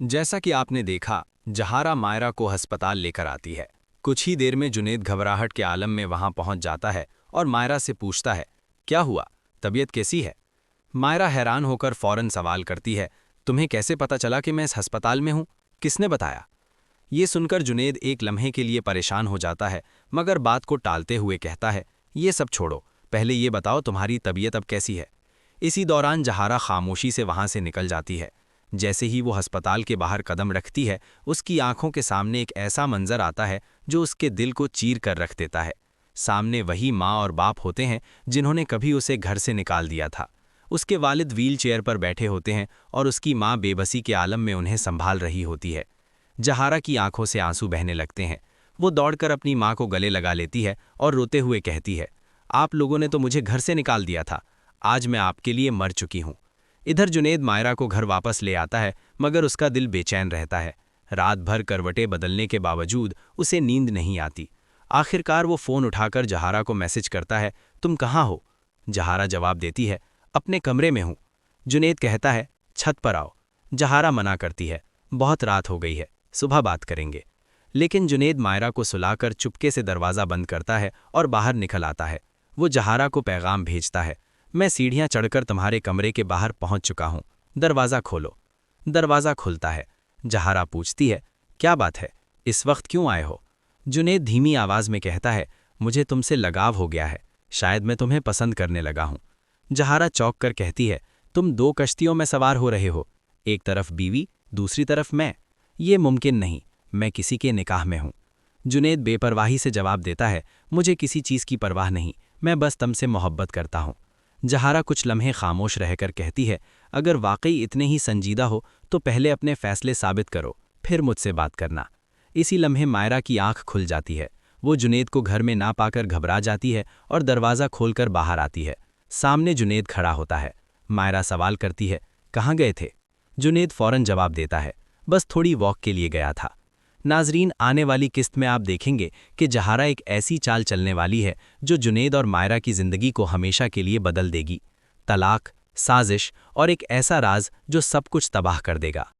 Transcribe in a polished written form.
जैसा कि आपने देखा, जहारा मायरा को अस्पताल लेकर आती है। कुछ ही देर में जुनेद घबराहट के आलम में वहां पहुंच जाता है और मायरा से पूछता है, क्या हुआ, तबीयत कैसी है? मायरा हैरान होकर फौरन सवाल करती है, तुम्हें कैसे पता चला कि मैं इस अस्पताल में हूं? किसने बताया? ये सुनकर जुनेद एक लम्हे के लिए परेशान हो जाता है, मगर बात को टालते हुए कहता है, ये सब छोड़ो, पहले ये बताओ तुम्हारी तबीयत अब कैसी है? इसी दौरान जहारा खामोशी से वहां से निकल जाती है। जैसे ही वो अस्पताल के बाहर कदम रखती है, उसकी आंखों के सामने एक ऐसा मंजर आता है जो उसके दिल को चीर कर रख देता है। सामने वही माँ और बाप होते हैं जिन्होंने कभी उसे घर से निकाल दिया था। उसके वालिद व्हील चेयर पर बैठे होते हैं और उसकी माँ बेबसी के आलम में उन्हें संभाल रही होती है। जहारा की आंखों से आंसू बहने लगते हैं। वो दौड़कर अपनी माँ को गले लगा लेती है और रोते हुए कहती है, आप लोगों ने तो मुझे घर से निकाल दिया था, आज मैं आपके लिए मर चुकी हूँ। इधर जुनेद मायरा को घर वापस ले आता है, मगर उसका दिल बेचैन रहता है। रात भर करवटें बदलने के बावजूद उसे नींद नहीं आती। आखिरकार वो फ़ोन उठाकर जहारा को मैसेज करता है, तुम कहाँ हो? जहारा जवाब देती है, अपने कमरे में हूँ। जुनेद कहता है, छत पर आओ। जहारा मना करती है, बहुत रात हो गई है, सुबह बात करेंगे। लेकिन जुनेद मायरा को सुलाकर चुपके से दरवाज़ा बंद करता है और बाहर निकल आता है। वो जहारा को पैगाम भेजता है, मैं सीढ़ियां चढ़कर तुम्हारे कमरे के बाहर पहुंच चुका हूं, दरवाज़ा खोलो। दरवाज़ा खुलता है। जहारा पूछती है, क्या बात है, इस वक्त क्यों आए हो? जुनेद धीमी आवाज़ में कहता है, मुझे तुमसे लगाव हो गया है, शायद मैं तुम्हें पसंद करने लगा हूं। जहारा चौंक कर कहती है, तुम दो कश्तियों में सवार हो रहे हो, एक तरफ बीवी, दूसरी तरफ मैं। ये मुमकिन नहीं, मैं किसी के निकाह में हूं। जुनेद बेपरवाही से जवाब देता है, मुझे किसी चीज़ की परवाह नहीं, मैं बस तुमसे मोहब्बत करता हूं। जहारा कुछ लम्हे खामोश रहकर कहती है, अगर वाकई इतने ही संजीदा हो तो पहले अपने फैसले साबित करो, फिर मुझसे बात करना। इसी लम्हे मायरा की आंख खुल जाती है। वो जुनेद को घर में ना पाकर घबरा जाती है और दरवाज़ा खोलकर बाहर आती है। सामने जुनेद खड़ा होता है। मायरा सवाल करती है, कहाँ गए थे? जुनेद फौरन जवाब देता है, बस थोड़ी वॉक के लिए गया था। नाजरीन, आने वाली किस्त में आप देखेंगे कि जहारा एक ऐसी चाल चलने वाली है जो जुनेद और मायरा की ज़िंदगी को हमेशा के लिए बदल देगी। तलाक, साजिश और एक ऐसा राज जो सब कुछ तबाह कर देगा।